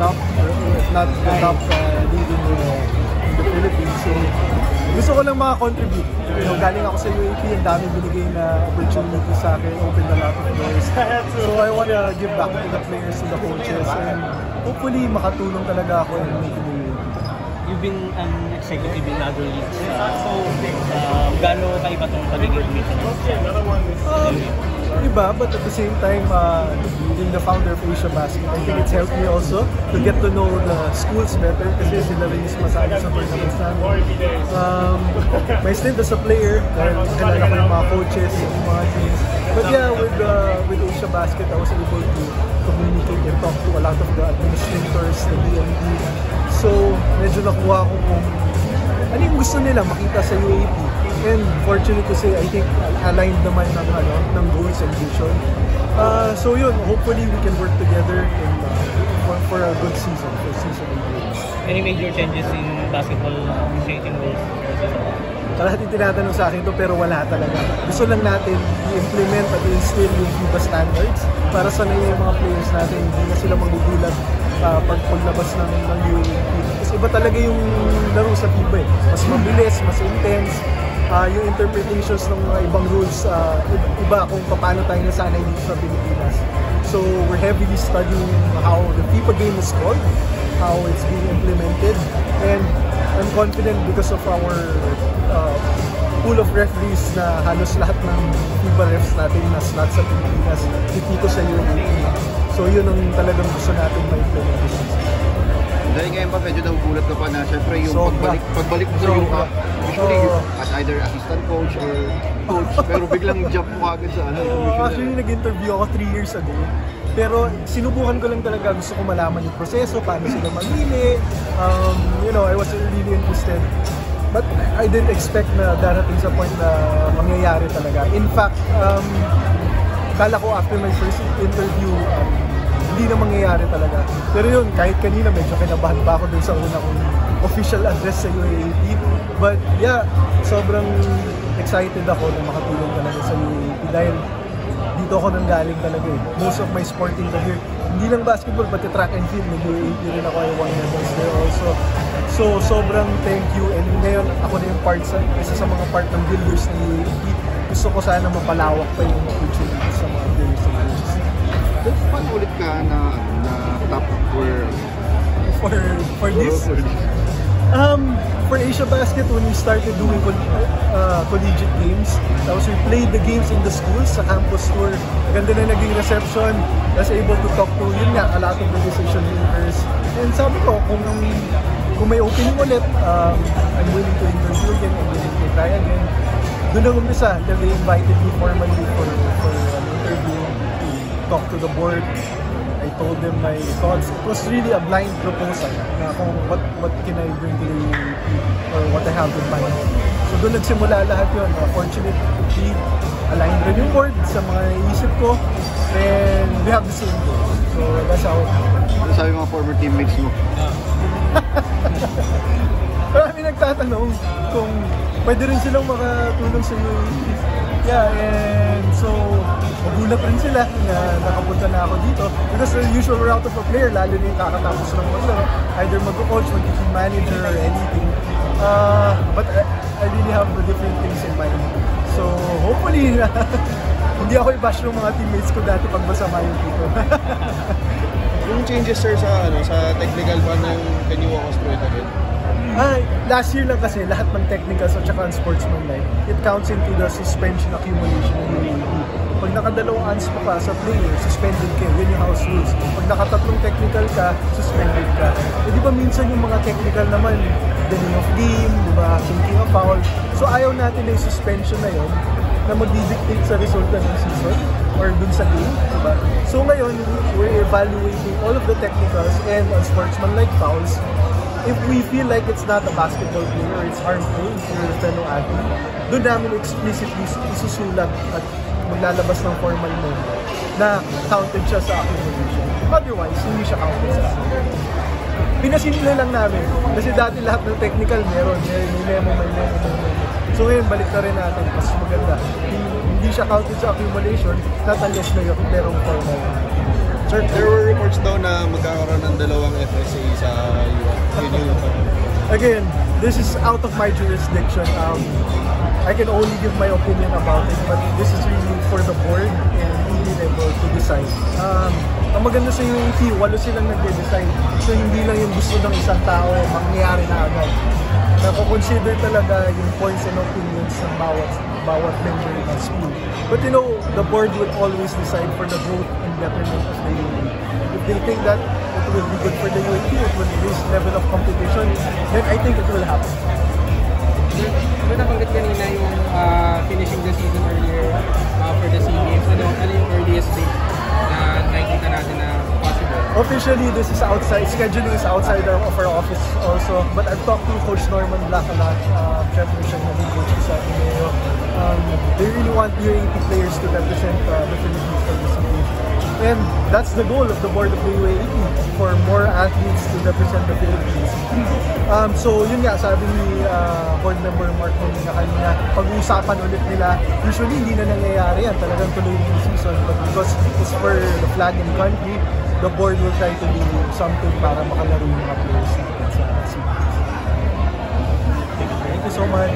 top, if not the top league in the Philippines. So, gusto ko lang makakontribute. You know, galing ako sa UAP, ang dami binigay na opportunity sa akin, opened a lot of doors. So I want to give back to the players and the coaches, and hopefully makatulong talaga ako in making the UAP. You've been an executive in other leagues. Gaano kaiba itong pagiging commissioner? Iba, but at the same time, being the founder of Asia Basket, I think it's helped me also to get to know the schools better kasi sila rin yung sumasali sa tournaments namin. My stint as a player, kilala ko yung mga coaches, yung mga teams. But yeah, with Asia Basket, I was able to communicate and talk to a lot of the administrators, the DMD. So, medyo nakuha ko kung ano yung gusto nila makita sa UAP. And fortunate to say, I think aligned naman ng goals and vision. So yun, hopefully we can work together for a good season, for season 8. Any major changes in basketball officiating rules? Lahat yung tinatanong sa akin to pero wala talaga. Gusto lang natin i-implement at i-instill yung FIBA standards para sanay yung mga players natin, hindi na sila magugulat pag paglabas ng UAP. Kasi iba talaga yung laro sa FIBA eh. Mas mabilis, mas intense. Yung interpretations ng mga ibang rules, iba kung paano tayo nasanay dito sa Pilipinas. So we're heavily studying how the FIBA game is called, how it's being implemented, and I'm confident because of our pool of referees na halos lahat ng FIBA refs natin na slots sa Pilipinas, dito sa UAP. So yun ang talagang gusto natin ma-implement. Dahil ngayon ba medyo nagugulat ka pa na syempre yung pagbalik mo sa UAP, usually as either assistant coach or coach, pero biglang jump mo agad sa actually nag-interview ako 3 years ago. Pero sinubukan ko lang talaga, gusto ko malaman yung proseso, paano sila mamili. You know, I was really interested. But I didn't expect na darating sa point na mangyayari talaga. In fact, kala ko after my first interview, hindi na mangyayari talaga. Pero yun, kahit kanina medyo kinabahan pa ako dun sa una kong official address sa UAAP. But yeah, sobrang excited ako na makatulong talaga sa UAAP dahil dito ako nang galing talaga eh. Most of my sporting career, hindi lang basketball, pati track and field, nag-UAAP rin ako, I won medals there also. So sobrang thank you, and ngayon ako na yung isa sa mga part ng builders ng UAAP. Gusto ko sana mapalawak pa yung opportunity sa mga builders ng UAAP. Paano ulit ka na top for this? For Asia Basket, when we started doing collegiate games, tapos we played the games in the schools sa campus tour. Ganda na naging reception. I was able to talk to, yun nga, a lot of the decision makers. And sabi ko, kung may opening ulit, I'm willing to interview again, I'm willing to try again. Doon ang umpisa, until they invited me formally for an interview, to talk to the board. I told them my thoughts. It was really a blind proposal na kung what can I bring to the UAP or what I have in mind. So doon nagsimula lahat yun. Fortunately, aligned rin yung board sa mga isip ko, and we have the same goal. So that's how. Ano sabi mga former teammates mo? Marami nagtatanong kung pwede rin silang makatulong sa UAP. Yeah, and so magulat rin sila na nakapunta na ako dito because the usual route of a player, lalo na yung kakatapos ng maglaro, either mag-coach, mag-team manager or anything. But I really have the different things in mind. So hopefully hindi ako i-bash ng mga teammates ko dati pag masama yung dito. Yung changes sir sa technical ba ng Kanyuwa Osprey again? Last year lang kasi lahat ng technicals at saka ang sportsmanlike, it counts into the suspension accumulation ng UAP. Pag nakadalawang ans pa ka sa player, suspended ka. Yun yung house rules. Pag nakatatlong technical ka, suspended ka. Di ba minsan yung mga technical naman, delaying of game, di ba, thinking of foul. So ayaw natin na yung suspension na yun na mag-dictate sa resulta ng season or dun sa game, di ba? So ngayon, we're evaluating all of the technicals and unsportsmanlike fouls. If we feel like it's not a basketball player or it's harmful to your fellow athlete, doon namin explicitly isusulat at maglalabas ng formal memo na counted siya sa accumulation. Otherwise, hindi siya counted sa accumulation. Pinasimple lang namin. Kasi dati lahat ng technical meron. May memo. So ngayon, balik na rin natin. Mas maganda. Hindi siya counted sa accumulation, not unless na yung merong formal. There were reports daw na magkakaroon ng dalawang FSA sa UAE. Again, this is out of my jurisdiction. I can only give my opinion about it, but this is really for the board and ED level to decide. Ang maganda sa UAP, 8 silang nagde-decide. So hindi lang yung gusto ng isang tao mangyayari na agad. Nako-consider talaga yung points and opinions ng bawat member ng school. But you know, the board will always decide for the growth and betterment of the UAP. If they think that it will be good for the UAP, it will raise level of competition, then I think it will happen. Diba nabanggit kanina yung finishing the season earlier for the SEA Games? Ano yung earliest date na nakikita natin na possible? Officially, this is outside. Scheduling is outside of our office also. But I've talked to Coach Norman Black a lot. Siyempre siya naging coach ko sa Ateneo. They really want UAP players to represent the Philippines for the SEA Games. And that's the goal of the board of the UAE, for more athletes to represent the Philippines. So yun nga, sabi ni board member Mark Molina kanina, pag-uusapan ulit nila, usually hindi na nangyayari yan, talagang tuloy yung season. But because it's for the flag and country, the board will try to do something para makalaro yung mga players natin sa SEA Games. Thank you so much.